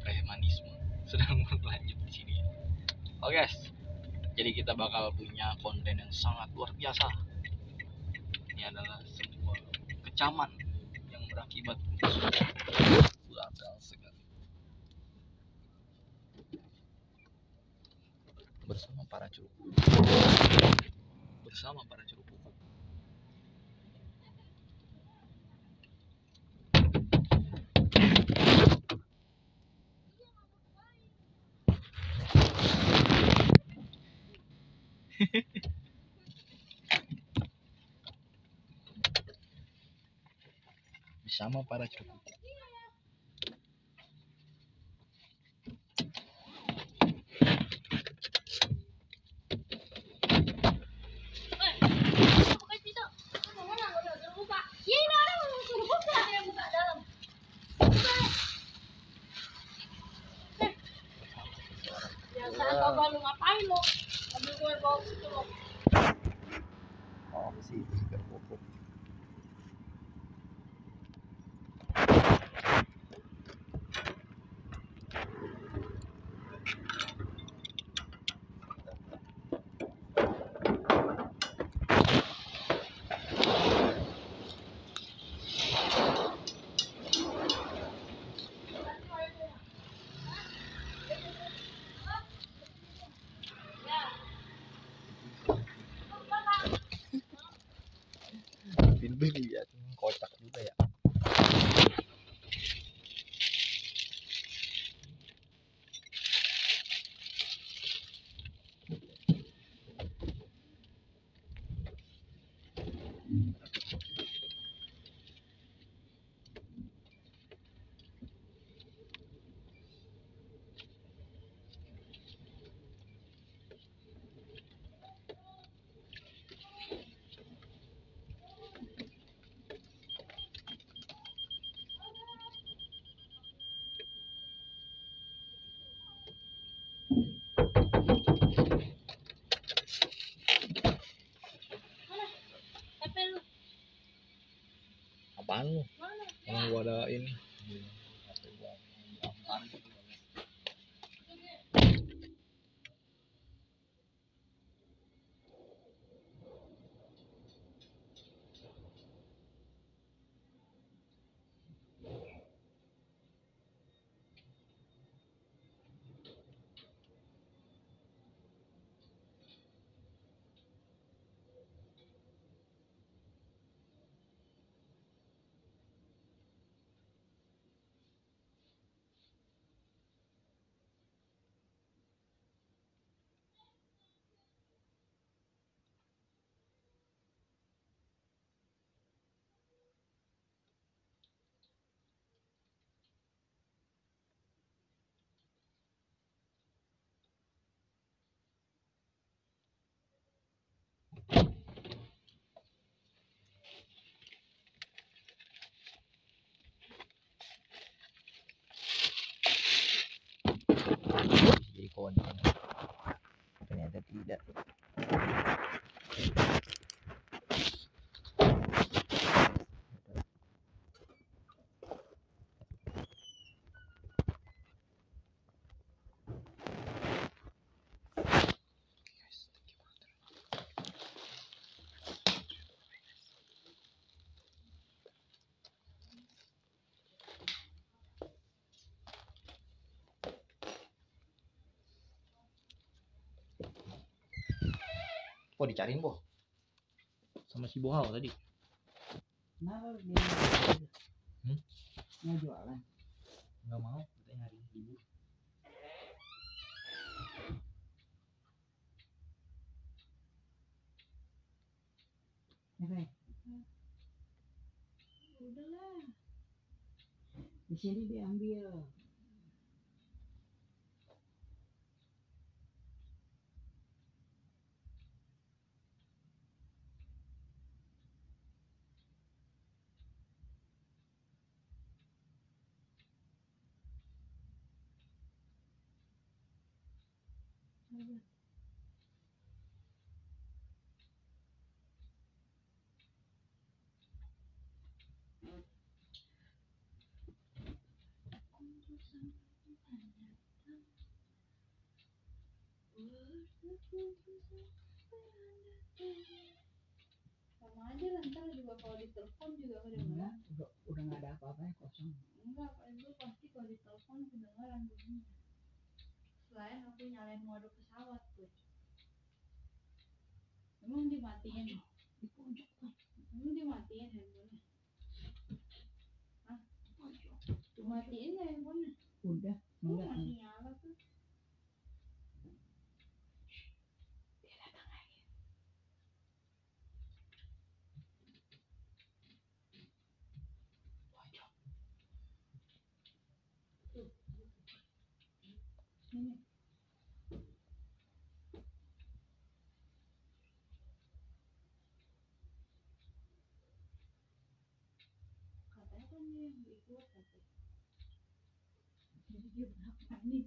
premanisme sedang berlanjut di sini. Oke guys, jadi kita bakal punya konten yang sangat luar biasa. Ini adalah sebuah kecaman yang berakibat fatal sekali. Bersama para curup hukum. Bersama para curup hukum. Abang lu ngapain lo? Ambil gue bawa situ lo. Oh sih, juga hukum. Beli ya, kocak juga ya. Apaan lu? Emang gua ada ini. Jadi konten. Ternyata tidak. Kok dicariin, Boh? Sama si Bohal tadi. Kenapa lu dia? Mau jualan? Enggak mau, katanya hari ini libur. Udahlah. Di sini diambil. Sama aja lah, ntar juga kalau ditelepon juga kedengeran. Udah nggak ada apa-apa, kosong. Enggak, itu pasti kalau ditelepon kedengeran bunyinya. Selain aku nyalain mode pesawat tuh. Emang dimatiin? Di pojok tuh. Emang dimatiin handphonenya? Hah? Dimatiin ya handphonenya? Udah, Oh, enggak. masih nyala tuh. Dia datang lagi. Pojok. Tuh. Sini. Katanya kan dia yang ikut katanya. Jadi dia berhak mainin.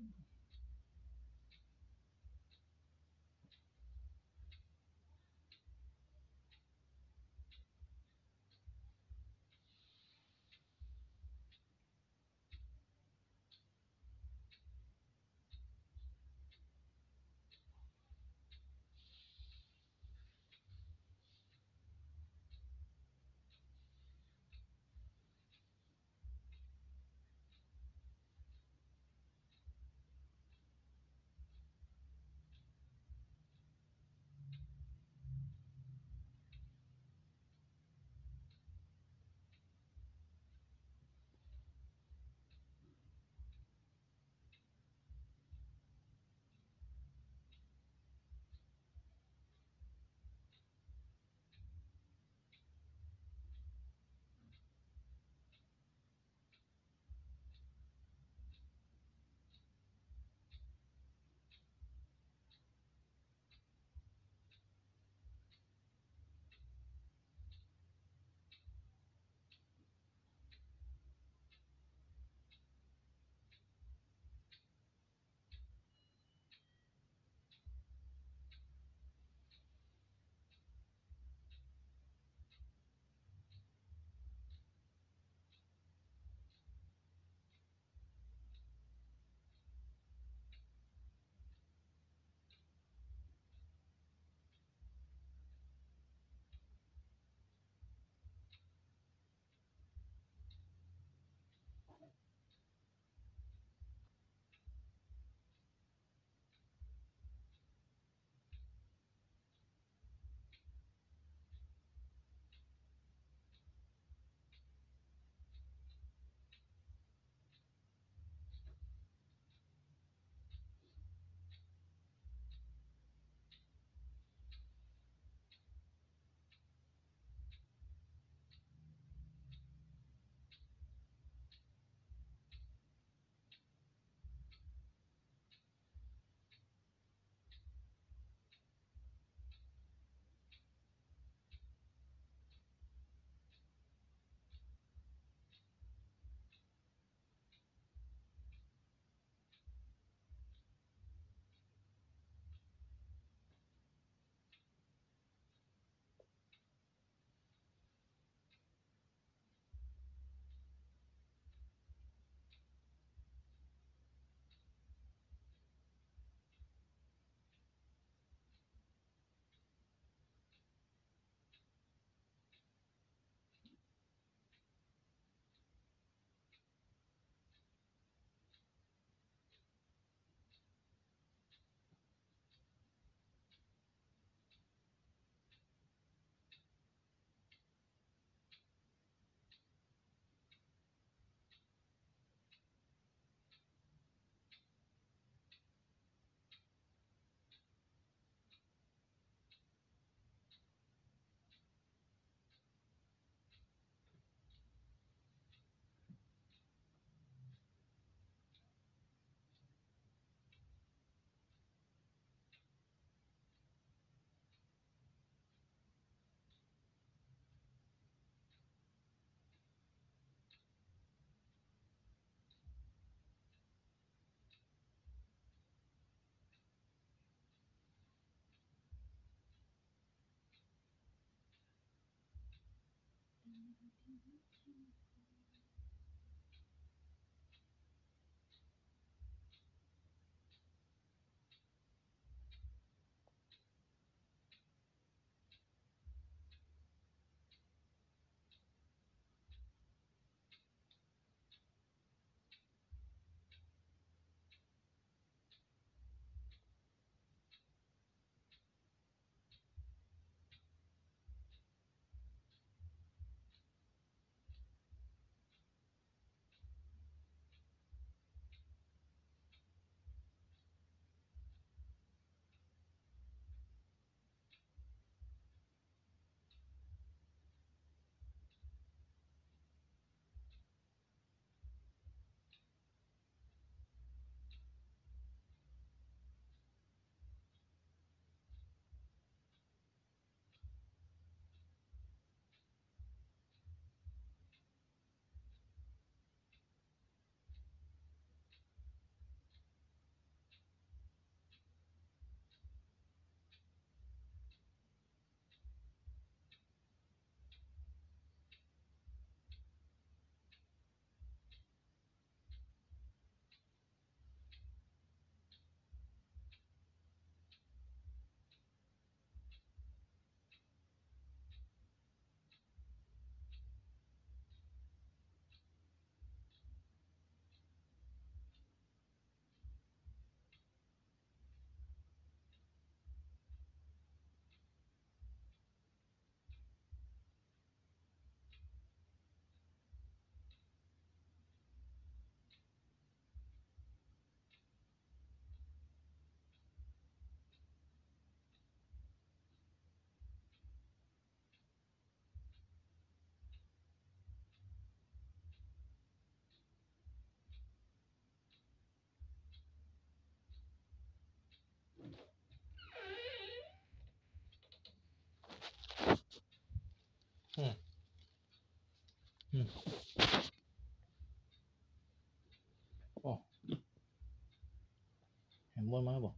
Handphone mana, Boh?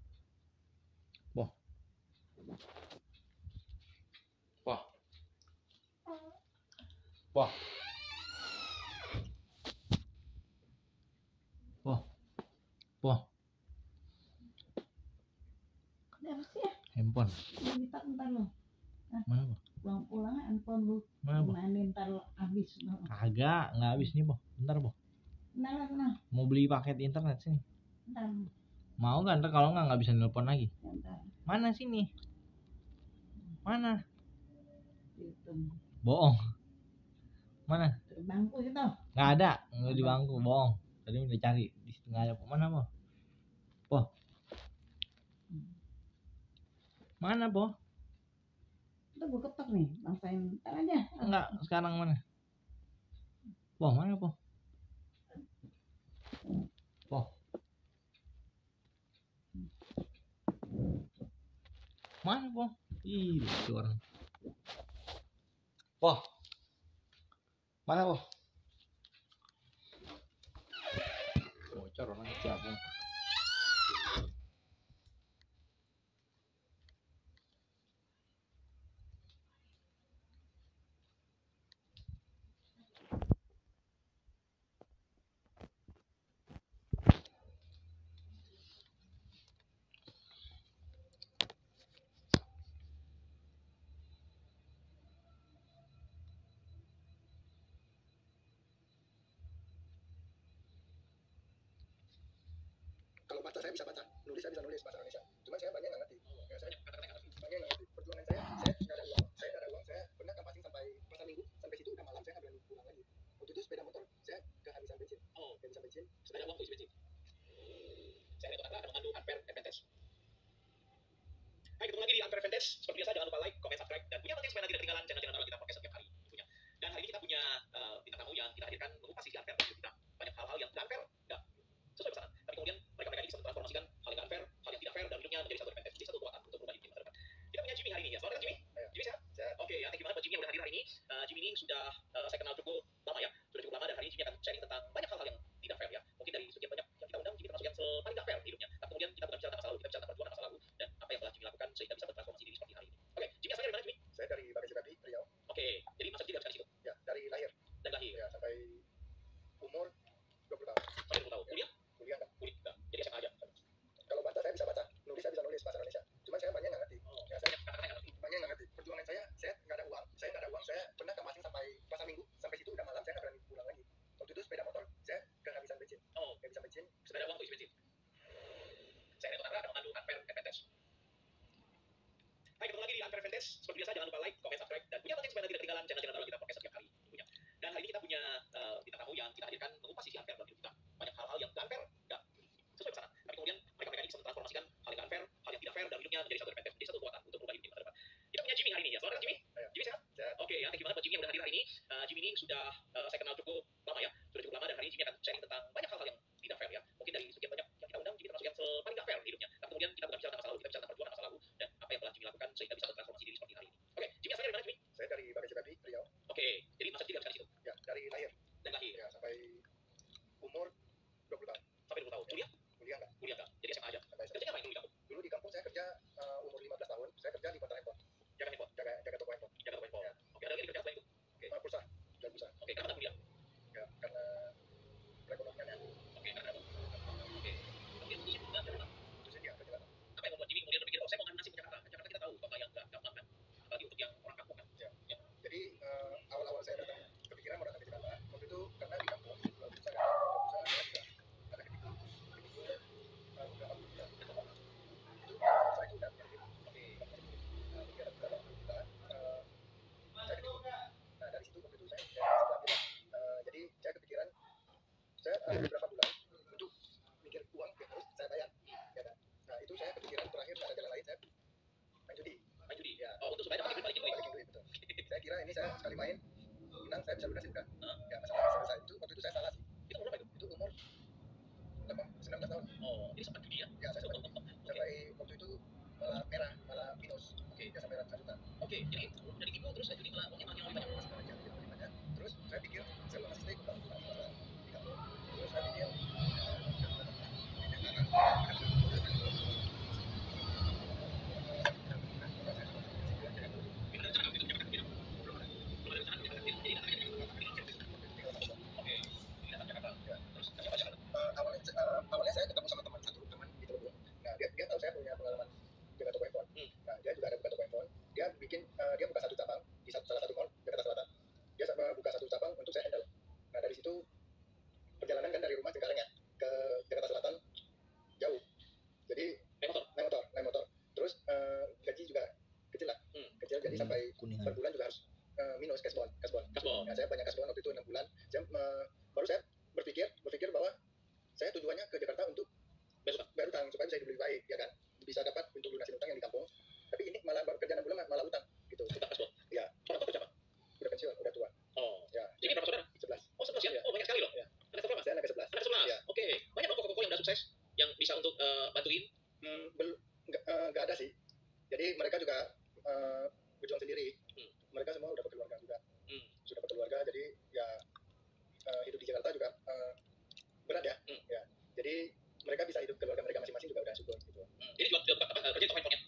Boh. Boh. Boh. Boh. Boh. Ada apa sih ya? Handphone. Lu minta ntar lo. Mana, Boh? Pulang handphone lu Mana, Boh? mainin ntar habis. Kagak, nggak habis nih, Boh. Bentar, Boh. Nah. Mau beli paket internet sini. Ntar. Mau nggak? Ntar kalau nggak bisa nelpon lagi. Ntar. Mana sini? Mana? Itu. Bohong. Mana? Di bangku itu. Nggak ada. Nggak di bangku. Bohong. Tadi udah cari di situ nggak ada. Mana, Boh? Boh. Mana, Boh? Itu gue ketok nih, bangsain ntar aja. Enggak, sekarang mana? Boh, mana, Boh? Boh. Mana, Boh? Ih, lucu orang. Boh. Mana, Boh? Bocor orang siapa? Kalau baca saya bisa baca, nulis saya bisa nulis bahasa Indonesia. Cuma saya banyak nggak ngerti. Ya, saya banyak nggak ngerti. Perjuangan saya nggak ada uang. Saya nggak ada uang. Saya pernah kampasing sampai pasar Minggu, sampai situ udah malam. Saya nggak berani pulang lagi. Waktu itu sepeda motor saya kehabisan bensin. Kehabisan bensin. Sepeda uang isi bensin. Saya itu ada memandu Unfair Advantage. Hai, ketemu lagi di Unfair Advantage. Seperti biasa jangan lupa like, comment, subscribe, dan punya lonceng supaya tidak ketinggalan channel-channel baru kita podcast setiap hari tentunya. Dan hari ini kita punya bintang tamu yang kita hadirkan mengupas sisi unfair dari kita. Banyak hal-hal yang unfair nggak sesuai pesanan. Tapi kemudian mereka ini bisa mentransformasikan hal yang unfair, hal yang tidak fair, dan hidupnya menjadi satu advantage, jadi satu kekuatan untuk berubah hidup di masa depan. Kita punya Jimmy hari ini ya. Selamat datang Jimmy. Jimmy sehat? Sehat. Oke ya, thank you banget buat Jimmy yang udah hadir hari ini. Jimmy ini sudah saya kenal cukup lama ya. Sudah cukup lama dan hari ini Jimmy akan sharing tentang banyak hal-hal yang tidak fair ya. Mungkin dari sekian banyak yang kita undang, Jimmy termasuk yang paling tidak fair hidupnya. Tapi kemudian kita bukan bicara tentang masa lalu, kita bicara tentang perjuangan masa lalu dan apa yang telah Jimmy lakukan sehingga bisa bertransformasi diri seperti hari ini. Oke, Jimmy asalnya dari mana Jimmy? Saya dari Bakasi Riau. Oke, jadi masa kecil dari situ? Ya, dari lahir. Dan lahir. Ya, sampai umur 20 tahun. Sampai 20 tahun. Kuliah? Kuliah enggak. Kuliah enggak. Jadi SMA aja. Kalau baca saya bisa baca, nulis saya bisa nulis bahasa Indonesia. Cuma saya banyak nggak ngerti. Ya, saya banyak nggak ngerti. Perjuangan saya nggak ada uang. Saya nggak ada uang. Saya pernah kampasing sampai pasar Minggu, sampai situ udah malam. Saya nggak berani pulang lagi. Waktu itu sepeda motor saya kehabisan bensin. Kehabisan bensin. Sepeda uang isi bensin. Saya itu ada memandu Unfair Advantage. Hai, ketemu lagi di Unfair Advantage. Seperti biasa jangan lupa like, comment, subscribe, dan punya lonceng supaya tidak ketinggalan channel-channel baru kita podcast setiap hari tentunya. Dan hari ini kita punya bintang tamu yang kita hadirkan mengupas sisi unfair dalam hidup kita. Banyak hal-hal yang unfair nggak sesuai pesanan. Tapi kemudian mereka ini bisa mentransformasikan hal yang unfair, hal yang tidak fair, dan hidupnya menjadi satu advantage, menjadi satu kekuatan untuk berubah hidup di masa depan. Kita punya Jimmy hari ini ya. Selamat datang Jimmy. Jimmy sehat? Sehat. Oke ya, thank you banget buat Jimmy yang udah hadir hari ini. Jimmy ini sudah saya kenal cukup lama ya. Sudah cukup lama dan hari ini Jimmy akan sharing tentang banyak hal-hal yang tidak fair ya. Mungkin dari sekian banyak yang kita undang, Jimmy termasuk yang paling tidak fair hidupnya. Tapi kemudian kita bukan bicara tentang masa lalu, kita bicara tentang perjuangan masa lalu dan apa yang telah Jimmy lakukan sehingga bisa bertransformasi diri seperti hari ini. Oke, Jimmy asalnya dari mana Jimmy? Saya dari Bakasi Riau. Oke, jadi masa kecil dari situ? Ya, dari lahir. Dan lahir? Ya, sampai umur 20 tahun. Sampai 20 tahun. Kuliah? Kuliah enggak. Kuliah enggak. Jadi SMA aja. Kerjanya apa dulu di kampung? Dulu di kampung saya kerja umur 15 tahun. Saya kerja di konter handphone. Jaga handphone. Jaga toko handphone. Jaga toko handphone. Ya. Oke, ada lagi kerja selain itu? Oke. Pulsa. Jual pulsa. Oke, Jadi sampai Kuningan. per bulan juga harus minus kasbon. Kasbon. Ya, saya banyak kasbon waktu itu 6 bulan. Baru saya berpikir bahwa saya tujuannya ke Jakarta untuk bayar utang supaya bisa hidup lebih baik, ya kan? Bisa dapat untuk lunasin utang yang di kampung. Tapi ini malah baru kerja 6 bulan malah utang gitu. Utang kasbon. Ya. Orang tua kerja apa? Udah pensiun, udah tua. Oh. Ya. Jadi berapa saudara? 11. Oh 11 ya? Ya. Oh banyak sekali loh. Ya. Anak berapa? Saya anak ke-11. Anak 11. Ya. Oke. Banyak dong koko-koko yang udah sukses yang bisa untuk bantuin. Nggak ada sih. Jadi mereka juga berjuang sendiri. Mereka semua udah berkeluarga juga. Sudah berkeluarga, jadi ya hidup di Jakarta juga berat ya. Ya. Jadi mereka bisa hidup keluarga mereka masing-masing juga udah syukur gitu. Jadi jual kerja toko handphonenya?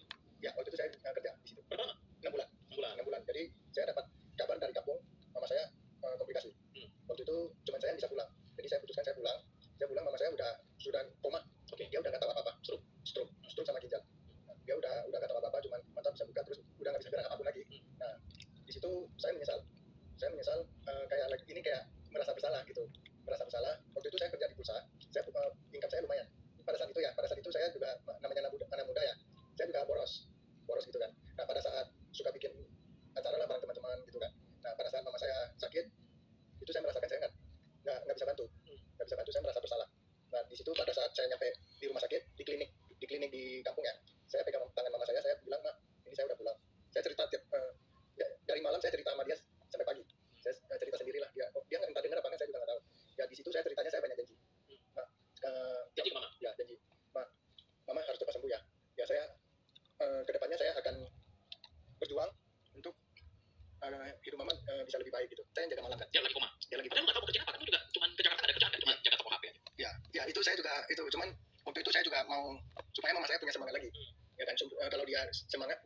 Ya, waktu itu saya kerja di situ. Berapa lama? 6 bulan. 6 bulan. 6 bulan. Jadi saya dapat kabar dari kampung, mama saya komplikasi. Waktu itu cuma saya yang bisa pulang. Jadi saya putuskan saya pulang. Saya pulang, mama saya sudah koma. Oke. Dia udah nggak tahu apa-apa. Stroke sama ginjal. Dia udah nggak tahu apa-apa, cuma mata bisa buka terus udah nggak bisa gerak apapun lagi. Nah, di situ saya menyesal. Kayak merasa bersalah gitu. Merasa bersalah. Waktu itu saya kerja di pulsa. Income saya lumayan. Pada saat itu saya juga namanya anak muda ya. Saya juga boros gitu kan. Nah, pada saat suka bikin acara lah bareng teman-teman gitu kan. Nah, pada saat mama saya sakit, itu saya merasakan saya nggak bisa bantu. Nggak bisa bantu, saya merasa bersalah. Nah, di situ pada saat saya nyampe di rumah sakit, di klinik di kampung ya, saya pegang tangan mama saya bilang, "Ma, ini saya udah pulang." Saya cerita dari malam saya cerita sama dia sampai pagi. Saya cerita sendirilah, dia nggak entah dengar apa enggak, saya juga nggak tahu. Ya di situ saya ceritanya saya banyak janji. Janji ke mama? Ya, janji. Mama harus cepat sembuh ya. Ya saya kedepannya saya akan berjuang untuk hidup mama bisa lebih baik gitu. Saya yang jaga malam kan. Dia lagi koma. Padahal nggak tahu mau kerjaan apa. Kamu juga cuma ke Jakarta ada kerjaan kan? Cuma jaga toko HP aja. Ya itu saya juga itu. Cuman waktu itu saya juga mau supaya mama saya punya semangat lagi. Ya kan, kalau dia semangat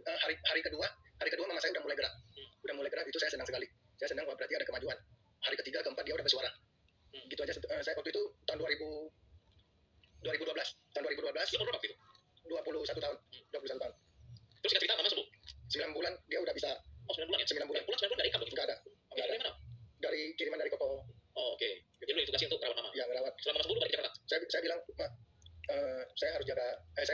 hari kedua mama saya udah mulai gerak. Udah mulai gerak, itu saya senang sekali. Saya senang berarti ada kemajuan. Hari ketiga, keempat dia udah bersuara. Gitu aja. Saya waktu itu tahun 2012. Tahun 2012. Dia umur berapa itu? 21 tahun. 21 tahun. Terus kita cerita mama sembuh. 9 bulan dia udah bisa. Oh 9 bulan ya? 9 bulan. Pulang 9 bulan dari kampung? Enggak ada. Oke, dari mana? Dari kiriman dari Koko. Oh oke. Jadi lu ditugasi untuk rawat mama? Ya, ngerawat. Selama mama sembuh lu balik ke Jakarta? Saya bilang, "Mak, saya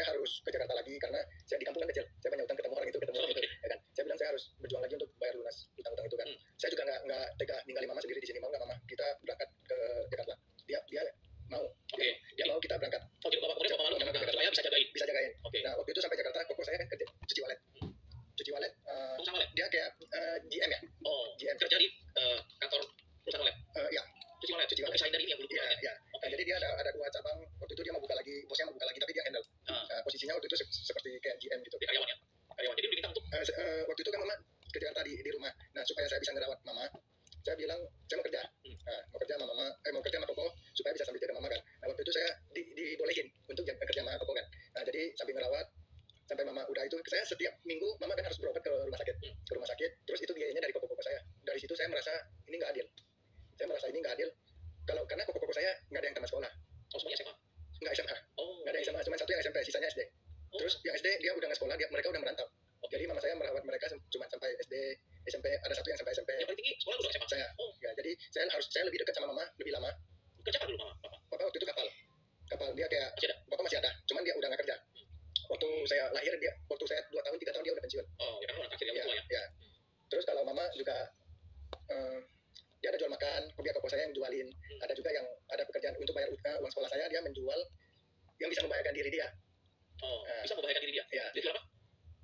harus ke Jakarta lagi karena saya di kampung kan kecil. Saya banyak utang ketemu orang itu ya kan. Saya bilang saya harus berjuang lagi untuk bayar lunas utang-utang itu kan. Saya juga nggak tega ninggalin mama sendiri di sini. Mau nggak mama kita berangkat ke Jakarta? Dia mau. Oke. Dia mau kita berangkat. Oh jadi bapak kemudian bapak malu supaya bisa jagain? Bisa jagain. Oke. Nah, waktu itu sampai Jakarta, Koko saya kan kerja cuci walet. Pengusaha walet? Dia kayak GM ya. Oh, GM. kerja di kantor perusahaan walet? Ya. Cuci walet? Cuci walet. Desain dari ini yang belum Ya. Nah, jadi dia ada 2 cabang. Waktu itu dia mau buka lagi, bosnya mau buka lagi, tapi dia handle. Nah, posisinya waktu itu seperti kayak GM gitu. Di karyawan ya? Karyawan. Jadi lu diminta untuk? Waktu itu kan mama ke Jakarta di rumah. Nah, supaya saya bisa ngerawat mama, saya bilang saya mau kerja. Nah, mau kerja sama Koko supaya bisa sambil jaga mama kan. Nah, waktu itu saya dibolehin untuk kerja sama Koko kan. Nah, jadi sambil ngerawat sampai mama udah itu, saya setiap minggu mama kan harus berobat ke rumah sakit. Terus itu biayanya dari Koko saya. Dari situ saya merasa ini nggak adil. Karena Koko saya nggak ada yang tamat sekolah. Oh semuanya SMA? Nggak SMA. Oh. Nggak ada yang SMA, cuma satu yang SMP, sisanya SD. Terus yang SD dia udah nggak sekolah, mereka udah merantau. Jadi mama saya merawat mereka cuma sampai SD, SMP, ada satu yang sampai SMP. Yang paling tinggi sekolah udah SMA? Saya. Oh. Ya, jadi saya lebih dekat sama mama, lebih lama. Kerja apa dulu mama? Papa waktu itu kapal dia kayak Masih ada? Papa masih ada, cuman dia udah nggak kerja. Waktu saya lahir waktu saya 2 tahun 3 tahun dia udah pensiun. Oh ya kan orang akhir ya tua ya? Ya. Terus kalau mama juga dia ada jual makan, kopi Koko saya yang jualin. Ada juga yang ada pekerjaan untuk bayar uang sekolah saya, dia menjual yang bisa membahayakan diri dia. Oh, bisa membahayakan diri dia? Ya. Dia jual apa?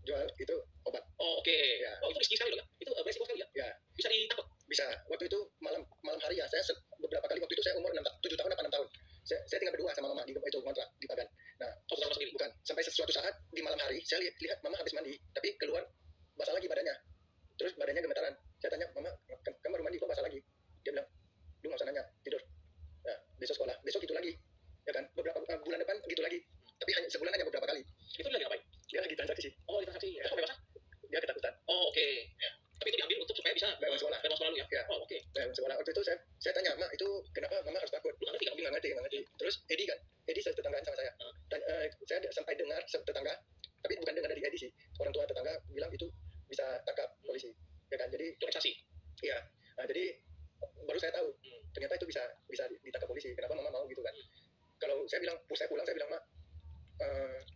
Jual itu obat. Oh oke. Ya. Oh itu risky sekali loh kan? Itu beresiko sekali ya? Ya. Bisa ditangkap? Bisa. Waktu itu malam hari ya, saya beberapa kali waktu itu saya umur 7 tahun apa 6 tahun. Saya tinggal berdua sama mama di itu kontrak di Pagan. Nah, bukan rumah sendiri? Bukan. Sampai suatu saat di malam hari saya lihat mama habis mandi, tapi keluar basah lagi badannya. Terus badannya gemetaran. Saya tanya, "Mama, kamu baru mandi kok basah lagi?" Dia bilang, "Lu nggak usah nanya, tidur." Nah, besok sekolah, besok gitu lagi. Ya kan? Beberapa bulan depan gitu lagi. Tapi sebulan hanya beberapa kali. Itu dia lagi ngapain? Dia lagi transaksi. Oh, lagi transaksi. Ya. Terus kok bebas? Dia ketakutan. Oh, oke. Ya. Tapi itu diambil untuk supaya bisa bayar uang sekolah. Bayar uang sekolah lu ya? Ya. Oh, oke. Bayar uang sekolah. Waktu itu saya tanya, "Ma, itu kenapa mama harus takut?" Lu nggak ngerti kan? Dia nggak ngerti. Terus Edi tetanggaan sama saya. Saya sampai dengar tetangga, tapi bukan dengar dari Edi sih. Orang tua tetangga bilang itu bisa tangkap polisi. Ya kan? Jadi itu saksi. Iya. Nah, jadi baru saya tahu ternyata itu bisa ditangkap polisi. Kenapa mama mau gitu kan? Kalau saya pulang saya bilang, "Ma,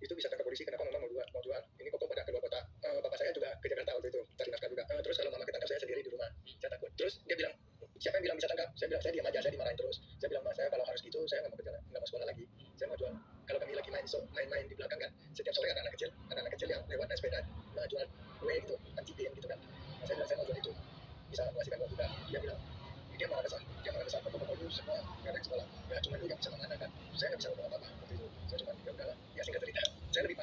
itu bisa tangkap polisi, kenapa mama mau jual? Ini Koko pada keluar kota." Bapak saya juga ke Jakarta waktu itu cari nafkah juga. main di belakang kan, setiap sore ada anak-anak kecil yang lewat naik sepeda jual kue gitu, anjing gitu kan. Nah, saya bilang saya mau jual itu, bisa menghasilkan uang juga. Dia marah besar, pokok-pokok lu semua nggak ada yang sekolah, ya cuma lu yang bisa mana kan. Saya nggak bisa ngomong apa-apa waktu itu. Saya cuma ya udahlah, ya singkat cerita, saya lebih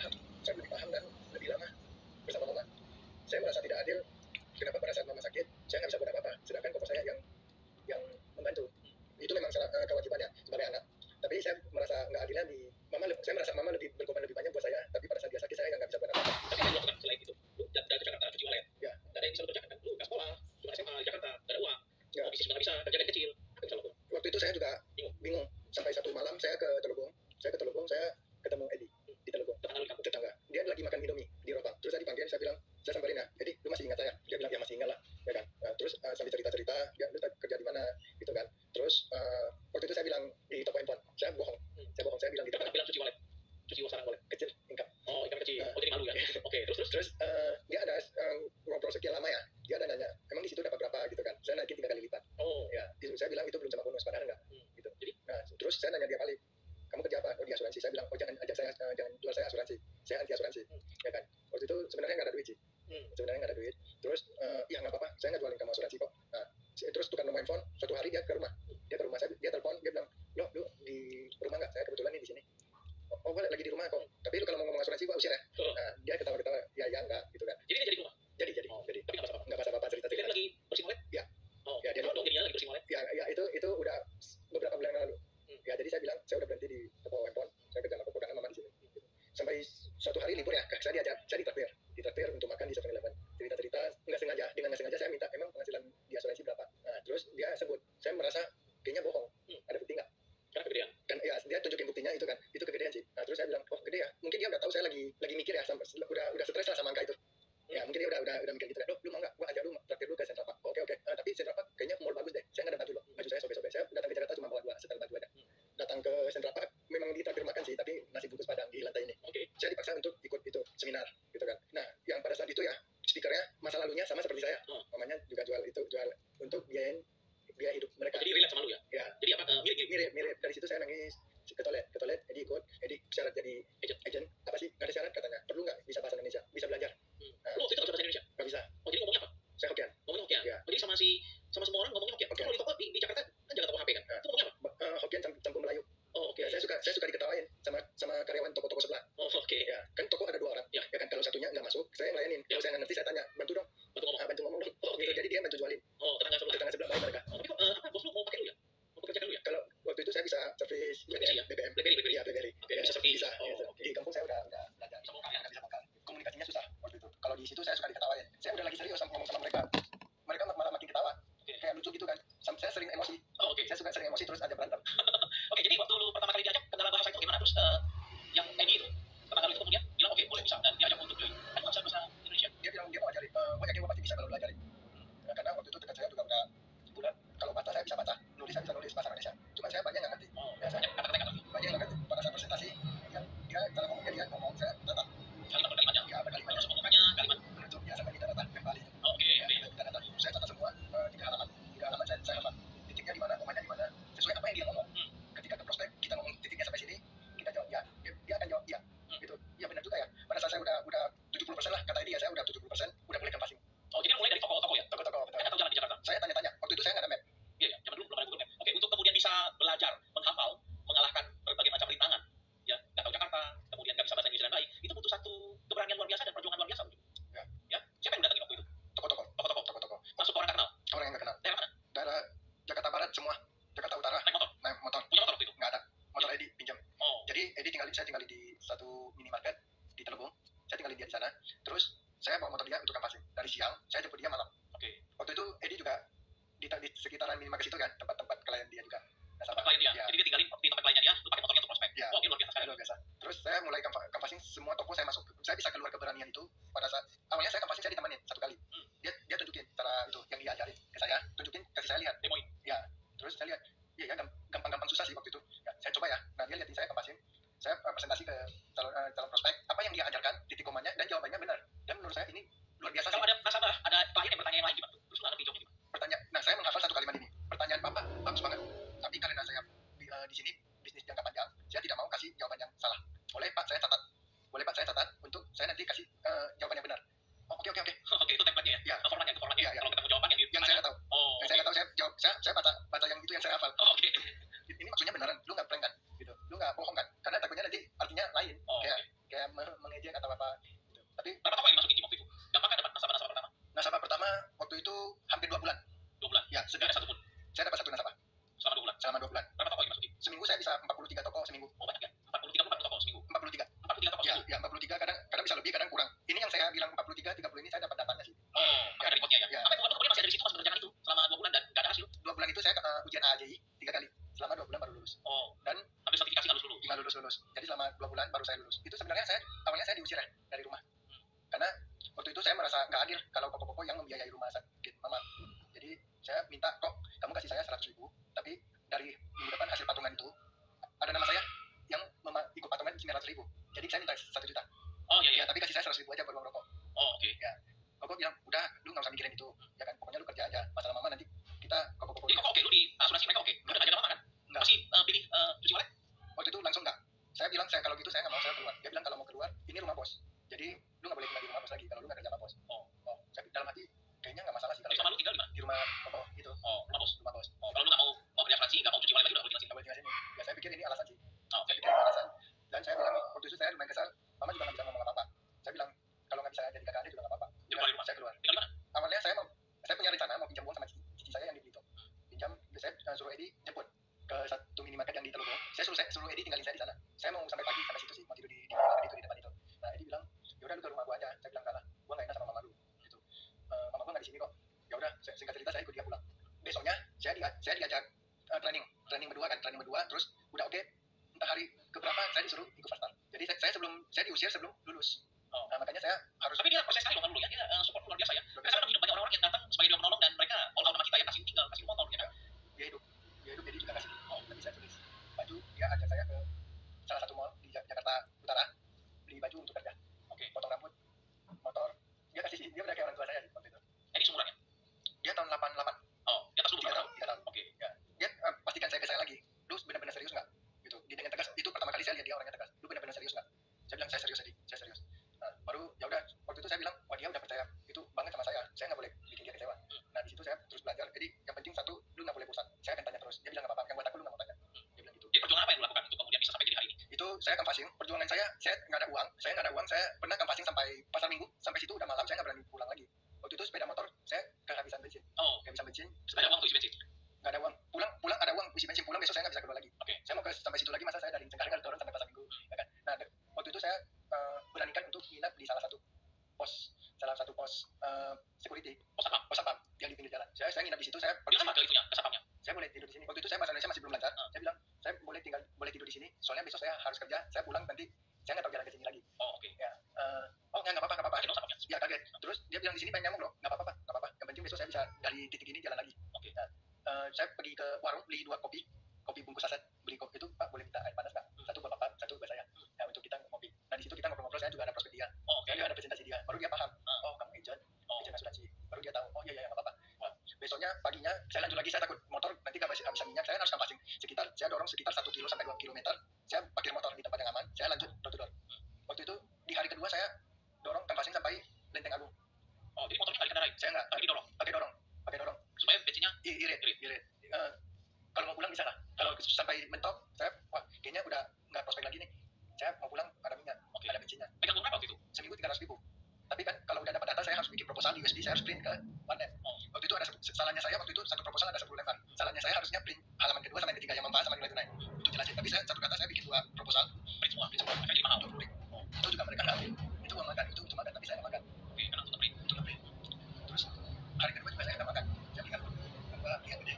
paham dan lebih lama bersama mama. Saya merasa tidak adil. Kenapa pada saat mama sakit, saya nggak bisa buat apa-apa, sedangkan pokok saya yang membantu. Itu memang salah kewajibannya sebagai anak. Tapi saya merasa nggak adilnya di mama. Saya merasa mama lebih berkorban lebih banyak buat saya. Tapi pada saat dia sakit, saya yang nggak bisa buat apa-apa. Tapi yang dilakukan selain itu, lu datang ke Jakarta cuci walet. Ya. Nggak ada yang bisa lu kerjakan kan? Lu nggak sekolah, cuma SMA di Jakarta, nggak ada uang. Ya. Mau bisnis nggak bisa, kerja dari kecil. Apa yang bisa lu lakukan? Waktu itu saya juga bingung. Sampai satu malam saya ke Telugong, saya ketemu Edi di Telugong. Tetangga lu di kampung. Tetangga. Dia lagi makan Indomie di Ropang. Terus saya dipanggil, saya bilang, saya samperin ya, Edi, lu masih ingat saya? Dia bilang, ya masih ingat lah, ya kan. Nah, terus sambil cerita-cerita, dia lu kerja di mana, gitu kan. Terus waktu itu saya bilang di toko handphone, saya bohong, saya bilang di toko Bilang cuci walet, cuci uang walet. kecil, income. Oh, ikan kecil. Oh, jadi malu ya? Oke, terus. Dia ada ngobrol sekian lama ya, dia ada nanya, emang di situ dapat berapa gitu kan. Saya naikin 3 kali lipat. Oh, Ya, saya bilang itu belum sama bonus, padahal enggak. Gitu. Jadi? Nah, terus saya nanya dia balik, kamu kerja apa? Oh, di asuransi. Saya bilang, oh jangan ajak saya, jangan jual saya asuransi. Saya anti asuransi, ya kan. Waktu itu sebenarnya nggak ada duit sih. Sebenarnya nggak ada duit. Terus, ya nggak apa-apa, saya nggak jualin kamu asuransi kok. Nah, terus tukang nomor handphone, suatu hari dia ke rumah saya, dia telepon, dia bilang, lu di rumah nggak? Saya kebetulan nih di sini. Oh, gue lagi di rumah kok. Tapi lu kalau mau ngomong asuransi, gue usir ya. Nah, dia ketawa-ketawa, ya enggak, gitu kan. Jadi dia jadi rumah. Jadi. Oh, Jadi. tapi nggak masalah. Nggak apa-apa Jadi cerita-cerita. dia lagi bersih walet? Ya. Oh, Ya, dia dia dong jadinya lagi bersih walet. Ya itu udah beberapa bulan yang lalu. Ya, jadi saya bilang saya udah berhenti di toko handphone, saya kerja sama toko karena mama di sini. Sampai suatu hari libur ya, saya ditraktir untuk makan di 7-Eleven. Cerita-cerita dengan nggak sengaja saya minta emang penghasilan di asuransi berapa. Nah, terus dia sebut, saya merasa kayaknya bohong. Ada bukti nggak? Karena kegedean. Kan ya dia tunjukin buktinya itu kan, itu kegedean sih. Nah, terus saya bilang, oh gede ya, mungkin dia udah tahu saya lagi mikir ya, udah stres lah sama angka itu. Ya mungkin dia udah mikir gitu kan, lu mau nggak? Gua ajak lu traktir lu ke Central Park. Oke. Tapi Central Park kayaknya mall bagus deh. Saya nggak ada baju loh, baju saya sobek-sobek. Saya datang ke Jakarta cuma bawa 2 setel baju aja. Datang ke Central Park memang ditraktir makan sih, tapi nasi bungkus padang di lantai ini. Oke. Saya dipaksa untuk ikut itu seminar gitu kan. Nah, yang pada saat itu ya speakernya masa lalunya sama seperti saya. Mamanya juga jual untuk biaya hidup mereka. Jadi relate sama lu ya? Ya. Jadi apa? Mirip. Dari situ saya nangis ke toilet. Edi ikut. Edi syarat jadi agent. Apa sih? Nggak ada syarat katanya. Perlu nggak bisa bahasa Indonesia? Bisa belajar. Nah, Lu waktu itu nggak bisa bahasa Indonesia? nggak bisa. Oh, jadi ngomongnya apa? Saya Hokkien. Ngomongnya Hokkien? Ya. Oh, jadi sama semua orang ngomongnya Hokkien. Hokkien. Kalau di toko di Jakarta kan jaga toko HP kan? Nah. Itu ngomongnya apa? Hokkien campur Melayu. Oh, oke. Ya, saya suka diketawain sama karyawan toko-toko sebelah. Oh, oke. Ya, kan toko ada 2 orang. Ya. Ya kan, kalau satunya nggak masuk, saya yang layanin. Kalau saya nggak ngerti, saya tanya, bantu dong. Bantu ngomong. Bantu ngomong dong. Oh, oke. Gitu. Jadi dia bantu jualin. Oh, tetangga sebelah. Baik mereka. Oh, tapi kok bos lu mau pakai lu ya? Mau pekerjakan lu ya? Kalau waktu itu saya bisa service Service ya? BBM. BlackBerry. Iya, BlackBerry. Oke, bisa service. Bisa. Oh, Gitu. oke. Di kampung saya udah belajar. Bisa bongkar ya? Bisa bongkar. Komunikasinya susah waktu itu. Kalau di situ saya suka diketawain. Saya udah lagi serius ngomong sama mereka. Mereka malah makin ketawa. Oke. Kayak lucu gitu kan. Saya sering emosi. Oh, oke. Saya suka sering emosi terus ada berantem. Oke, jadi waktu lu pertama kali diajak kendala bahasa itu gimana? Terus yang Edi itu tetangga lu itu kemudian bilang oke boleh bisa dan diajak untuk join. Kan nggak bisa bahasa Indonesia. Dia bilang dia mau ajarin. Gue yakin gue pasti bisa kalau lu ajarin. Nah, karena waktu itu dekat saya juga udah kalau baca saya bisa baca, nulis saya bisa nulis bahasa Indonesia. Cuma saya banyak nggak ngerti. Oh, Ya, saya kata-kata nggak ngerti. banyak yang nggak ngerti. Pada saat presentasi, dia cara ngomongnya dia ngomong saya tata. Kalimat per kalimatnya. Ya, berkalimat. Terus pembukaannya kalimat. Menutup ya sampai kita data kembali. Oh, oke. Kita data. Saya catat semua 3 halaman. 3 halaman saya hafal. Titiknya di mana, komanya di mana, sesuai apa yang dia ngomong. Ketika ke prospek kita ngomong titiknya sampai sini, kita jawab ya, dia akan jawab ya. Gitu. Ya benar juga ya. Pada saat saya udah 70% lah kata dia, saya udah 70%, udah mulai canvassing. Oh, jadi mulai dari toko-toko ya? Toko-toko Kan nggak tahu jalan di Jakarta. saya tanya-tanya. Waktu itu saya nggak ada map. Iya, ya. Zaman dulu belum ada Google Map. Oke, untuk kemudian bisa belajar, menghafal, mengalahkan berbagai macam rintangan, ya, nggak tahu Jakarta, kemudian nggak bisa bahasa Indonesia dengan baik, itu butuh satu keberanian luar biasa dan perjuangan luar biasa. Ya. Ya. Siapa yang datangin waktu itu? Toko-toko. Toko-toko. Masuk ke orang nggak kenal. Orang yang nggak kenal. Daerah mana? Daerah Jakarta Barat semua. Jakarta Utara Naik motor. naik motor. Punya motor waktu itu. Nggak ada. Motor Edi pinjam. Oh, Jadi saya tinggal di satu minimarket di Telebung. Saya tinggal dia di sana. Terus saya bawa motor dia untuk canvassing. Dari siang saya jemput dia malam. oke. Waktu itu Edi juga di sekitaran minimarket itu kan, tempat-tempat klien dia juga. Nah, Tempat klien dia. Ya, Jadi dia tinggalin di tempat kliennya dia, lu pakai motornya untuk prospek. Ya. Wah, dia luar biasa sekali. luar biasa. Terus saya mulai canvassing semua toko saya masuk. Saya bisa keluar keberanian itu pada saat awalnya saya canvassing saya ditemanin 1 kali. Dia tunjukin cara itu yang dia ajarin ke saya, kasih saya lihat. Demoin. Ya, terus saya lihat, iya ya gampang-gampang susah sih waktu itu. Ya, saya coba ya. Nah, dia lihatin saya canvassing. Saya presentasi ke calon prospek, apa yang dia ajarkan, titik komanya dan jawabannya benar. Dan menurut saya ini luar biasa sih. Kalau ada nasabah, ada klien yang bertanya yang lain gimana? Terus lu nggak ngerti jawabnya gimana? Nah, saya menghafal 1 kalimat ini. Pertanyaan Bapak bagus banget. Tapi karena saya di sini bisnis jangka panjang, saya tidak mau kasih jawaban yang salah. Oleh Pak, saya catat boleh Pak saya catat untuk saya nanti kasih jawaban yang benar. Oh, oke. Oke, itu template-nya ya? Ya. Formatnya. Iya. Kalau ketemu jawaban yang Yang saya nggak tahu. Oh. Yang saya nggak tahu saya jawab, saya baca yang itu yang saya hafal. Oh, oke. Ini maksudnya beneran, lu nggak prank kan? Gitu. Lu nggak bohong kan? Karena takutnya nanti artinya lain. Oh, Kayak mengejek atau apa gitu. Tapi berapa toko yang dimasukin waktu itu? Gampang kan dapat nasabah pertama? nasabah pertama waktu itu hampir 2 bulan. 2 bulan? Ya, Tidak ada satupun? saya dapat 1 nasabah Selama 2 bulan? selama 2 bulan. Berapa toko yang dimasukin? Seminggu saya bisa 43 toko seminggu. Oh, banyak ya? 40 toko seminggu? 43. 43 toko Ya, seminggu? ya 43 kadang bisa lebih, kadang kurang. Ini yang saya bilang 43, 30 ini saya dapat datanya sih. Oh, ada reportnya ya? Ya. Apa itu kemudian masih ada di situ, masih mengerjakan itu selama 2 bulan dan nggak ada hasil? 2 bulan itu saya ujian AAJI 3 kali. Selama 2 bulan baru lulus. Oh, Dan ambil sertifikasi nggak lulus? nggak lulus. Jadi selama 2 bulan baru saya lulus. Itu sebenarnya awalnya saya diusir ya dari rumah. Karena waktu itu saya merasa nggak adil kalau koko-koko yang membiayai rumah sakit mama. Jadi saya minta, kok kamu kasih saya 100.000, tapi dari minggu depan hasil patungan itu ada nama saya yang ikut patungan 900.000. Jadi saya minta 1 juta. Oh, iya. Ya, tapi kasih saya 100.000 aja buat uang rokok. Oh, oke. Ya. Koko bilang, udah, lu nggak usah mikirin itu, ya kan? Pokoknya lu kerja aja. Masalah mama nanti kita koko-koko. Jadi kok oke, lu di asuransi mereka oke? Lu udah nggak jaga mama kan? Enggak. Masih pilih cuci walet? Waktu itu langsung nggak. Saya bilang, kalau gitu saya nggak mau, saya keluar. Dia bilang kalau mau keluar, ini rumah bos. Jadi lu nggak boleh tinggal di rumah bos lagi kalau lu nggak kerja sama bos. Oh. Saya dalam hati kayaknya nggak masalah sih kalau Jadi sama lu tinggal di mana? di rumah koko itu. Oh, rumah bos. Rumah bos. Oh, kalau lu nggak mau beli asuransi, nggak mau cuci walet lagi, udah boleh tinggal sini. Nggak boleh tinggal sini. Ya saya pikir ini alasan sih. Oh, oke. Saya pikir ini alasan. Dan saya bilang waktu itu saya lumayan kesal. Mama juga nggak bisa ngomong apa-apa. Saya bilang kalau nggak bisa jadi kakak adik juga nggak apa-apa. Dia keluar dari rumah? Saya keluar. Tinggal di mana? Awalnya saya punya rencana mau pinjam uang sama cici saya yang di Belitung. Pinjam, saya suruh Edi jemput ke satu minimarket yang di Telogong. Saya suruh Edi tinggalin saya di sana. Saya mau sampai pagi sampai situ sih, mau tidur di minimarket itu di depan itu. Nah Edi bilang, yaudah lu ke rumah gua aja. Saya bilang enggak lah, gua nggak enak sama mama lu. Gitu. Mama gua nggak di sini kok. Ya udah, singkat cerita saya ikut dia pulang. Besoknya saya diajak training berdua, terus udah oke. Entah hari keberapa saya disuruh ikut fast track. Jadi saya diusir sebelum lulus. Oh. Nah, makanya saya harus. Tapi dia proses sekali dong dulu ya, dia support luar biasa ya. Karena dalam hidup banyak orang-orang yang datang sebagai dia menolong dan mereka all out sama kita ya, kasih tinggal, kasih motor ya kan. Dia hidup jadi juga kasih. Tapi saya tulis baju, dia ajak saya ke salah satu mall di Jakarta Utara beli baju untuk kerja. Oke. Potong rambut, motor. Dia udah kayak orang tua saya waktu itu. Jadi seumuran ya? Dia tahun 88. Oh, di atas lu 3 berapa? tahun. Oke. Ya. Dia pastikan saya ke saya lagi. Lu benar-benar serius nggak? Gitu. Dia dengan tegas. Itu pertama kali saya lihat dia orangnya tegas. Lu benar-benar serius nggak? Saya bilang saya serius Edi, saya serius. Nah, baru ya udah waktu itu saya bilang, wah dia udah percaya itu banget sama saya nggak boleh bikin dia kecewa. Nah di situ saya terus belajar. Jadi yang penting satu, lu nggak boleh bosan. Saya akan tanya terus. Dia bilang nggak apa-apa. Yang buat aku lu nggak mau tanya. Dia bilang gitu. Jadi perjuangan apa yang lu lakukan untuk kemudian bisa sampai jadi hari ini? Itu saya canvassing. Perjuangan saya nggak ada uang. Saya pernah canvassing sampai pasar Minggu. Sampai situ udah malam, saya nggak berani pulang lagi. Waktu itu sepeda motor saya kehabisan bensin. Oh, Kehabisan bensin. ada uang untuk isi bensin? Nggak ada uang. Pulang ada uang isi bensin. Pulang besok saya nggak bisa keluar lagi. Oke. Saya mau sampai situ lagi, masa saya dari Cengkareng harus turun sampai pasar Minggu. Ya kan? Nah waktu itu saya beranikan untuk nginap di salah satu pos security, pos satpam yang di pinggir jalan. Saya nginap di situ. Saya Dia sama ke itunya, ke satpamnya? saya boleh tidur di sini. Waktu itu saya bahasa Indonesia masih belum lancar. Saya bilang saya boleh tidur di sini. Soalnya besok saya harus kerja. Saya pulang nanti saya nggak tahu jalan ke sini lagi. Oh, oke. Ya. Nggak apa-apa. Kaget dong satpamnya? Ya kaget. Terus dia bilang di sini banyak nyamuk loh. Nggak apa-apa. Yang penting besok saya bisa dari titik ini jalan lagi. Oke. Nah, saya pergi ke warung beli 2 kopi bungkus saset. Beli kopi itu, Pak boleh minta air panas nggak? Satu buat Bapak, satu buat saya. Nah untuk kita ngopi. Nah di situ kita ngobrol-ngobrol. Saya juga ada prospek dia. Oh, oke. Saya juga ada presentasi dia. Baru dia paham. Oh kamu agent asuransi. Baru dia tahu. Oh iya nggak apa-apa. Besoknya paginya saya lanjut lagi. Saya takut motor nanti nggak bisa minyak. Saya harus canvassing saya dorong sekitar 1 kilo sampai 2 kilometer. Saya parkir motor di tempat yang aman. Saya lanjut door to door. Waktu itu di hari kedua saya dorong canvassing sampai Lenteng Agung. Oh, jadi motornya nggak dikendarain? Saya nggak. Tapi didorong? Pakai dorong. Supaya bensinnya Irit. Kalau mau pulang bisa lah. Kalau sampai mentok, saya kayaknya udah nggak prospek lagi nih. Saya mau pulang ada minyak, ada bensinnya. pegang berapa waktu itu? Seminggu 300.000. Tapi kan kalau udah dapat data saya harus bikin proposal di USB, saya harus print ke warnet. Waktu itu ada salahnya saya, waktu itu satu proposal ada 10 lembar. Salahnya saya harusnya print halaman kedua sama yang ketiga yang membahas sama nilai tunai. Itu jelasin. Tapi saya satu kata saya bikin 2 proposal, print semua. Makanya jadi mahal. 20.000. Itu juga mereka nggak ambil. Itu uang makan, itu makan, tapi saya nggak makan. Oke, karena untuk print. Terus hari kedua juga saya nggak makan. Saya bilang yang gede.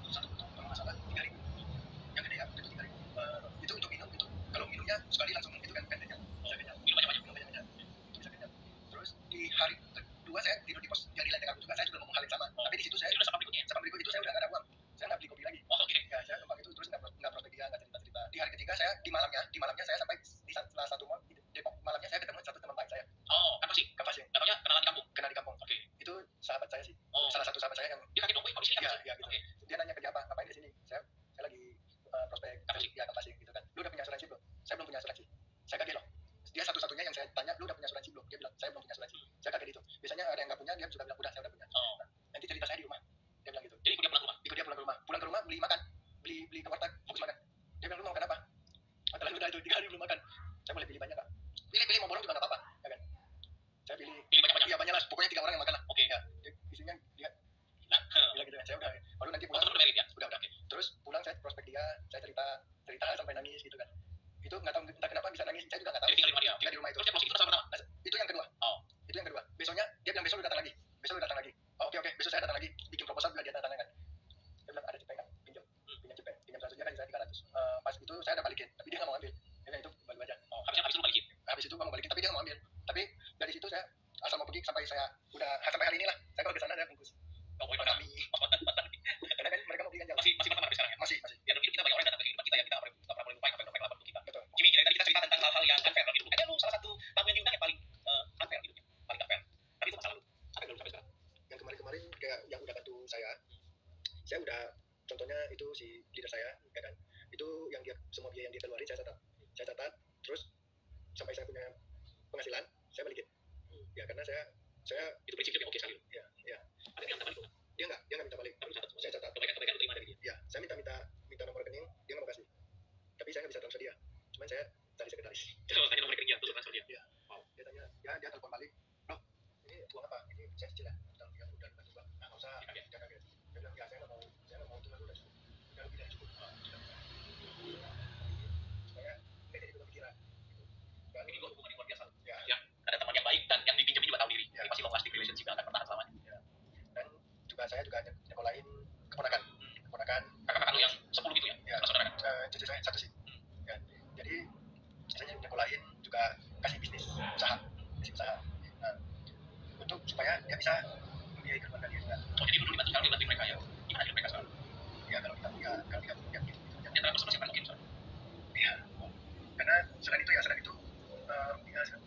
Satu kalau nggak salah 3.000. Yang gede ya, itu 3.000. Itu untuk minum itu. Kalau minumnya sekali langsung itu kan kenyang. Bisa kenyang. Minum banyak-banyak. Itu bisa kenyang. Terus di hari kedua saya tidur di pos yang di Lenteng Agung juga. Saya juga ngomong hal yang sama. Tapi di situ saya udah sama berikut itu saya udah nggak ada uang. Saya nggak beli kopi lagi. Oh, oke. Ya saya numpang itu terus nggak prospek dia, nggak cerita-cerita. Di hari ketiga saya di malamnya pokoknya 3 orang yang makan lah. Oke. Ya, isinya dia bilang gitu kan. Saya udah baru nanti pulang. Teman-teman merit ya? Udah. Terus pulang saya prospek dia, saya cerita sampai nangis gitu kan. Itu nggak tahu entah kenapa bisa nangis, saya juga nggak tahu. Jadi tinggal di rumah dia. Tinggal di rumah itu. Terus dia closing itu sama pertama. Nah, itu yang kedua. Oh. Itu yang kedua. Besoknya dia bilang besok lu datang lagi. Oh, oke. Besok saya datang lagi bikin proposal juga dia datang kan. Dia bilang ada cepet kan, pinjam cepet. Pinjam 100 dia kan saya 300. Pas itu saya udah balikin, tapi dia nggak mau ambil. Dia bilang itu balik aja. Oh, habis lu balikin. Habis itu mau balikin, tapi dia nggak mau ambil. Tapi dari situ saya asal mau pergi sampai saya udah sampai hari ini lah. Saya kalau ke sana saya bungkus. Oh, boy, Kami. Karena kan mereka mau beli kan jauh. masih berteman sampai sekarang ya? Masih. Ya, dalam hidup kita banyak orang yang datang ke kehidupan kita yang kita nggak pernah boleh lupain apa yang mereka lakukan untuk kita. Betul. Jimmy, dari tadi kita cerita tentang hal-hal yang unfair dalam hidup lu. Kayaknya lu salah satu tamu yang diundang yang paling unfair hidupnya, paling unfair. Tapi itu masa lalu. Apa yang lu sampai sekarang? Yang kemarin kayak yang udah bantu saya udah contohnya itu si leader saya ya kan, itu yang dia semua biaya yang dia keluarin saya catat terus sampai saya punya penghasilan saya balikin ya, karena saya Itu prinsip yang oke sekali. ya Ada yang balik. dia nggak minta balik, Tapi lu catat semua. saya catat Kebaikan lu terima dari dia. ya, saya minta nomor rekening dia nggak mau kasih, tapi saya nggak bisa transfer dia, cuman saya cari sekretaris. Kalau tanya nomor rekening dia, terus transfer dia. Dia tanya dia telepon balik, bro ini uang apa, ini saya cicil ya, yang udah bantu bang, nah nggak usah dia kaget, dia bilang ya saya nggak mau itu lalu udah cukup, udah lebih dari cukup, supaya dia jadi berpikiran gitu. Dan Ini hubungan yang luar biasa. ya, Ada teman yang baik dan yang dipinjemin juga tahu diri. Ya. Ini pasti long lasting relationship yang akan bertahan selamanya. dan juga saya juga nyekolahin keponakan Kakak-kakak lu yang 10 gitu ya? Ya. Sama saudara kan? cucu saya satu sih ya, jadi saya nyekolahin juga kasih bisnis usaha nah, untuk supaya dia bisa membiayai keluarga dia juga. Oh, jadi dulu dibantu sekarang dibantu mereka ya? Gimana hidup mereka sekarang? Ya kalau kita gitu Di antara bersama siapa yang mungkin misalnya? ya, karena selain itu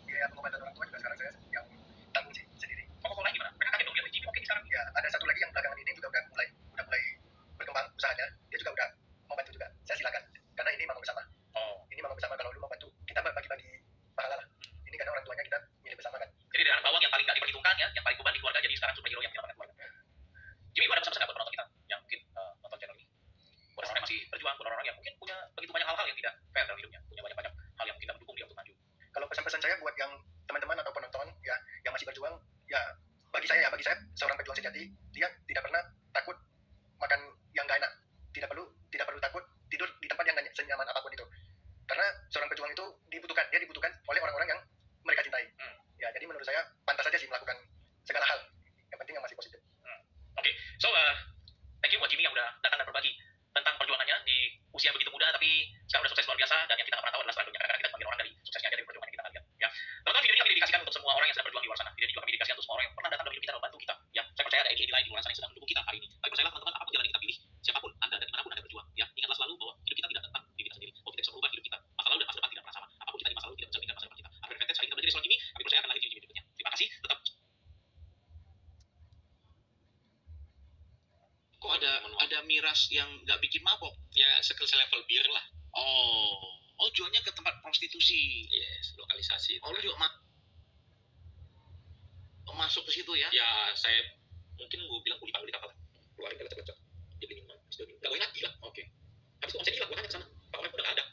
biaya pengobatan orang tua juga sekarang saya yang tanggung sih sendiri. Kok lain gimana? Mereka kaget dong, dia Jimmy oke sekarang. Ya, ada satu lagi yang belakangan ini juga udah mulai berkembang usahanya, dia juga udah mau bantu juga, saya silakan karena ini mau bersama. Ini mau bersama, kalau lu mau bantu kita bagi-bagi pahala lah, ini karena orang tuanya kita milih bersama kan. Jadi dari anak bawang yang paling nggak diperhitungkan ya, yang paling beban di keluarga, jadi sekarang superhero yang tidak pernah keluarga. Jimmy, ada pesan-pesan nggak buat penonton kita yang mungkin nonton channel ini? Buat orang yang masih berjuang, buat orang yang mungkin punya begitu banyak hal-hal yang tidak fair dalam hidupnya, punya banyak hal yang kita mendukung dia untuk maju. Kalau pesan-pesan saya buat yang teman-teman atau penonton ya yang masih berjuang, ya bagi saya seorang pejuang sejati, dia tidak pernah takut makan yang nggak enak, tidak perlu takut tidur di tempat yang nggak senyaman apapun itu, karena seorang pejuang itu dia dibutuhkan oleh orang-orang yang mereka cintai. Ya, jadi menurut saya pantas saja sih melakukan segala hal, yang penting yang masih positif. Oke, so thank you buat Jimmy yang udah datang dan berbagi tentang perjuangannya di usia begitu muda tapi sekarang udah sukses luar biasa, dan yang kita nggak pernah tahu adalah selanjutnya, karena kita sebagai orang dari suksesnya dia, dari perjuangan yang kita lihat ya. Teman-teman, video ini kami dedikasikan untuk semua orang yang sedang berjuang di luar sana. Video ini juga kami dedikasikan untuk semua orang yang pernah datang dalam hidup kita dan membantu kita ya. Saya percaya ada ide-ide lain di luar sana yang sedang mendukung kita hari ini. Tapi percayalah teman-teman, apapun jalan yang kita pilih, siapapun Anda dan dimanapun Anda berjuang ya, ingatlah selalu bahwa hidup kita tidak tentang diri kita sendiri, bahwa kita bisa merubah hidup kita. Masa lalu dan masa depan tidak pernah sama. Apapun kita di masa lalu tidak mencerminkan masa depan kita. Unfair Advantage, hari ini kita belajar soal Jimmy, kami percaya akan lagi Jimmy berikutnya. Terima kasih, tetap. Kok ada miras yang nggak bikin mabok? Ya, selevel bir lah. Oh jualnya ke tempat prostitusi. Yes, lokalisasi. Oh lu juga masuk ke situ ya? Ya, saya mungkin gue bilang gue dipanggil di kapal, keluarin kelecek-kelecek, dia beli minuman, habis dia nggak boleh lagi lah. Oke. Habis itu omset hilang, gue tanya ke sana, Pak Omset udah nggak ada,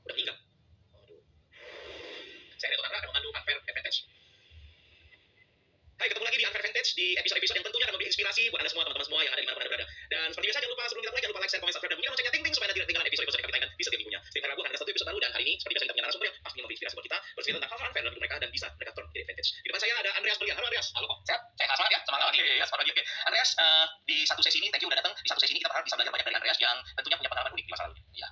udah meninggal. Aduh. Saya Reto Tandra akan memandu Unfair Advantage. Hai, ketemu lagi di Unfair Advantage di episode yang tentunya akan memberi inspirasi buat Anda semua, teman-teman semua yang ada di mana-mana Anda berada. Dan seperti biasa, jangan lupa sebelum kita mulai, jangan lupa like, share, komen, subscribe, dan bunyikan loncengnya ting-ting supaya Anda tidak ketinggalan episode-episode yang kami tayangkan di setiap minggunya. Setiap hari Rabu akan ada satu episode baru, dan hari ini seperti biasa kita punya narasumber yang pastinya memberi inspirasi buat kita bercerita tentang hal-hal unfair dalam hidup mereka dan bisa mereka turn menjadi advantage. Di depan saya ada Andreas Berlian. Halo Andreas. Halo kok. Sehat? Semangat ya? Semangat. Oke, semangat lagi. Oke. Andreas, di satu sesi ini, thank you udah datang. Di satu sesi ini kita berharap bisa belajar banyak dari Andreas yang tentunya punya pengalaman unik di masa lalu. Ya,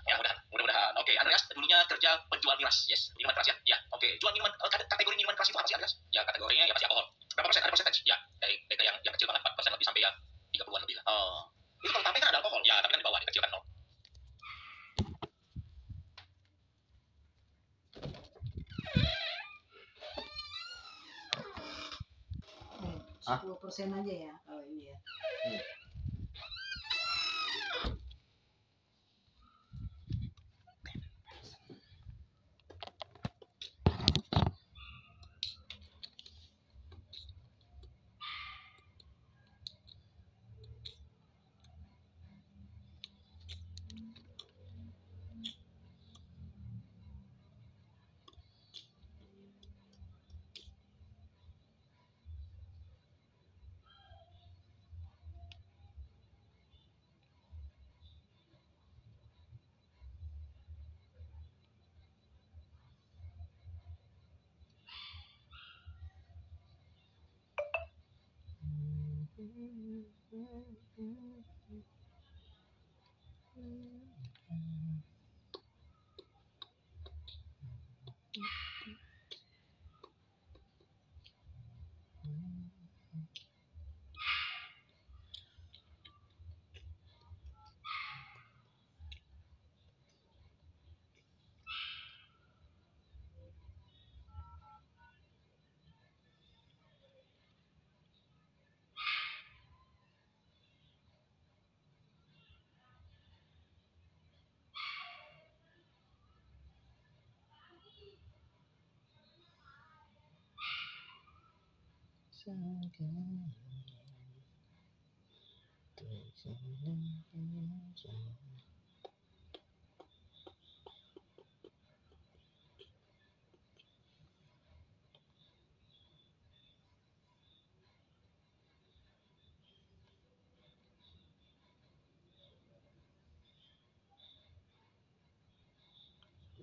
mudah-mudahan. Oke, Andreas dulunya kerja penjual miras. Yes, minuman keras ya. Ya, oke. Jual minuman, kategori minuman keras itu apa sih Andreas? Ya, kategorinya ya pasti alkohol. Berapa persen? Ada percentage? Ya, dari yang kecil banget, 4% lebih sampai yang 30-an lebih lah. Oh. Itu kalau tape kan ada alkohol. Ya, tapi kan di bawah, dikecilkan 0. 10% aja ya kalau ini ya.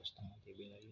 Setengah TB lagi.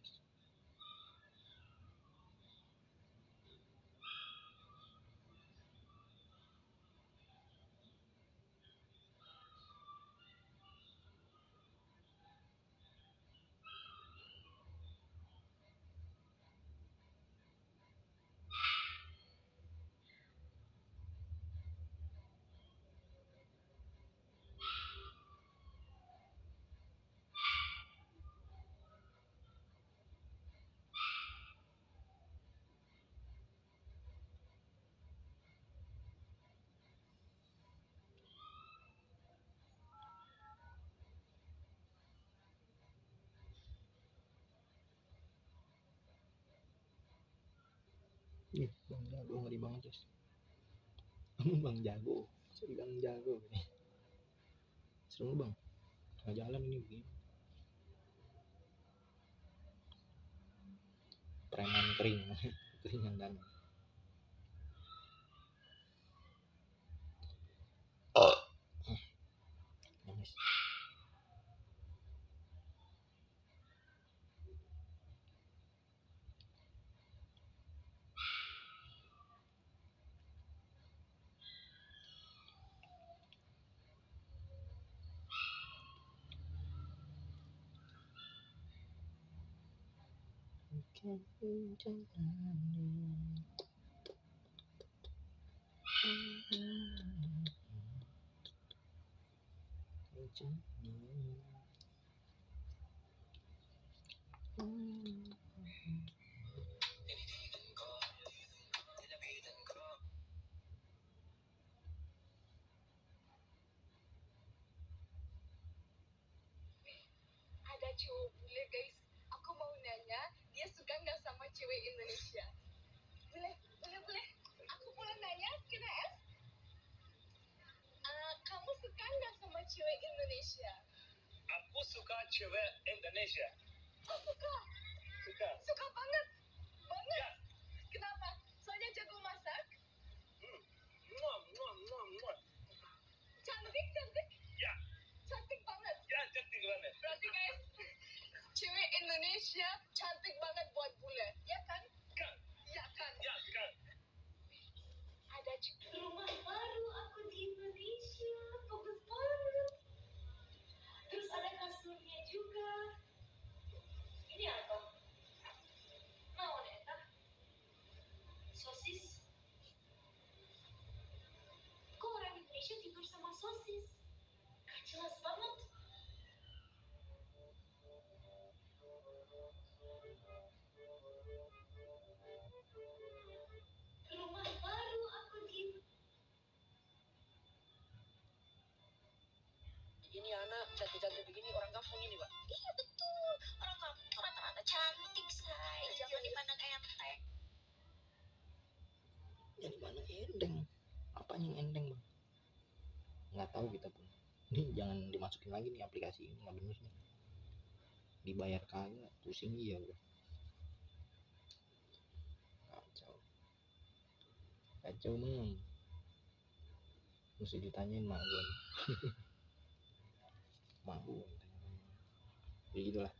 Bang Jago ngeri banget guys. Bang Jago, saya Bang Jago ini. Seru bang, tengah jalan ini begini. Preman kering, keringan dan. Nangis. Ada cowok bule guys, aku mau nanya dia suka nggak sama cewek Indonesia? Boleh, aku boleh nanya, can I ask? Kamu suka nggak sama cewek Indonesia? Aku suka cewek Indonesia. Oh suka, suka banget. Ya. Kenapa? Soalnya jago masak, Muah. cantik, Ya, cantik banget. ya cantik banget. Berarti guys, cewek Indonesia cantik banget buat bule, ya kan? Kan, Ya kan? ya kan. Ada rumah baru aku di Indonesia, bagus banget. Terus ada kasurnya juga. Ini apa? Naon eta? Sosis. Kok orang Indonesia tidur sama sosis? Gak jelas banget. Rumah baru aku di. Ini anak cantik-cantik begini orang kampung ini, Pak. Iya betul. Orang kampung tuh rata-rata cantik, say. Jangan dipandang enteng. Yang mana endeng? Apanya yang endeng bang? Nggak tahu kita pun. Ini jangan dimasukin lagi nih aplikasi ini, nggak bener nih. Dibayar kagak, pusing iya gua. Kacau bang. Mesti ditanyain mak gua nih. Mak gua ya gitulah.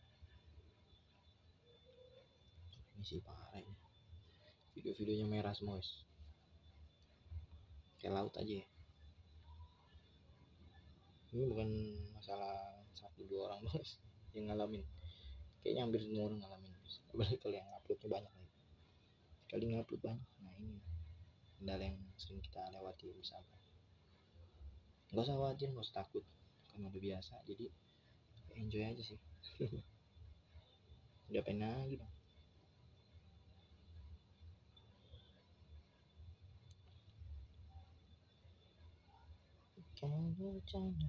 Ini sih parah ini. Video-videonya merah semua guys. Kayak laut aja ya. Ini bukan masalah 1-2 orang guys yang ngalamin. Kayaknya hampir semua orang ngalamin guys. Apalagi kalau yang uploadnya banyak nih. Sekali ngupload banyak. Nah ini kendala yang sering kita lewati bersama. Nggak usah khawatir, nggak usah takut, karena udah biasa, jadi enjoy aja sih. Udah pernah lagi bang. Kalau jangan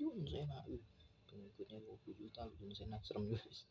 John Cena. Pengikutnya 20 juta John Cena, serem guys.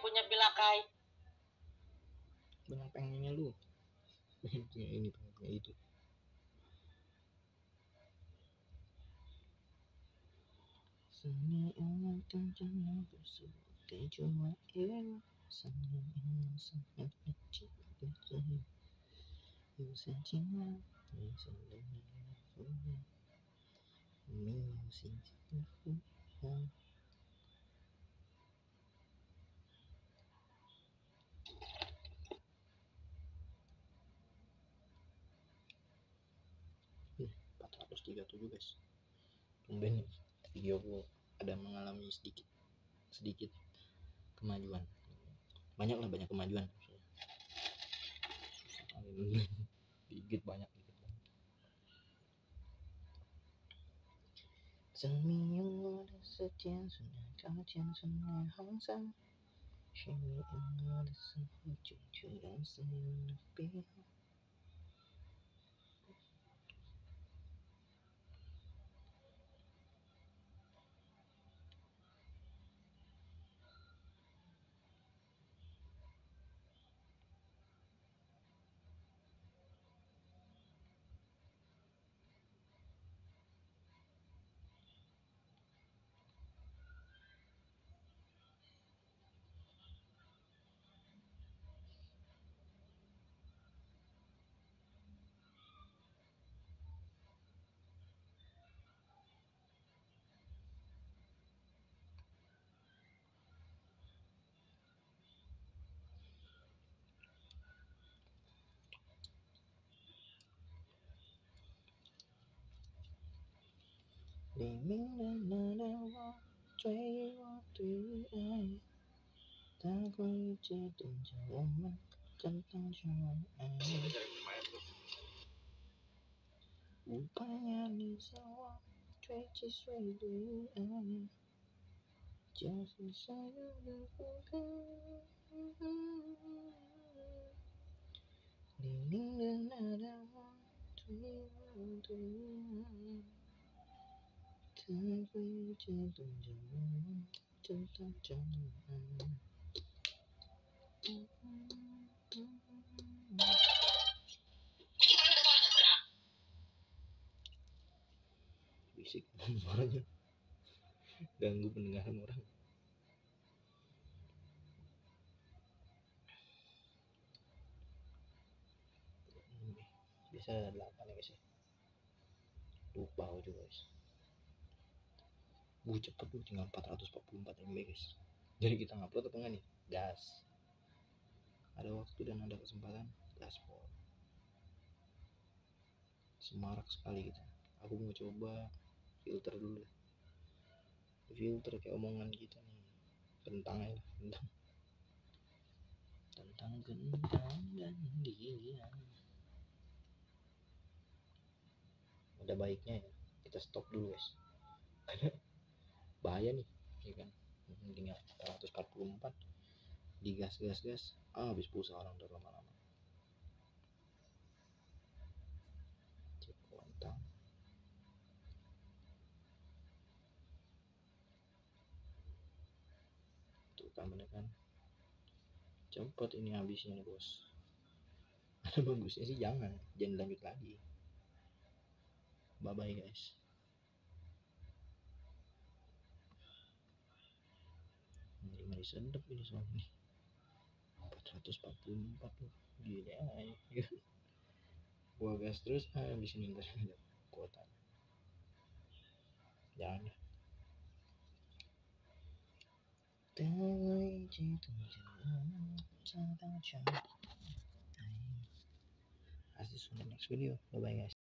punya Bilakai. Bilang pengennya lu. Pengen punya ini, pengen punya itu. Seni alam tanjana bersukai cuma era. Seni alam sangat kecil berjaya. Bisa cinta, bisa dengar. Musik cinta. Ih, 437 guys. Tumben videoku ada mengalami sedikit kemajuan. Banyak kemajuan. Dikit banyak. 生命用我的时间，虽然靠近，虽然항상是你用我的生活，就这样自由的变。黎明的那段我追我对于爱，大过一切等着我们更等着爱。不怕压力向我追击谁对于爱，就是所有的不可。黎明的那段我追我对于爱。他会一直等着我们，等到将来。Bisik suaranya, ganggu pendengaran orang. Bisa 8 ya guys ya. Lupa aku juga guys. Cepet tuh, tinggal 444 MB guys. Jadi kita ngupload apa enggak nih? Gas. Ada waktu dan ada kesempatan, gaspol. Semarak sekali kita. Aku mau coba filter dulu. Filter kayak omongan kita nih. Kentang ya, kentang. Tentang kentang dan dia. Ada baiknya ya kita stop dulu guys. Bahaya nih, ya kan? Tinggal 444 digas habis pulsa orang udah lama-lama. Cek kontak. Tuh kan bener kan? Cepet ini habisnya nih bos. Ada bagusnya sih jangan lanjut lagi. Bye bye guys. Ngeri sedep ini soalnya nih. 444 tuh gila ya. Gua gas terus habis ini ntar ada kuota. Jangan ya. I'll see you in the next video. Bye bye guys.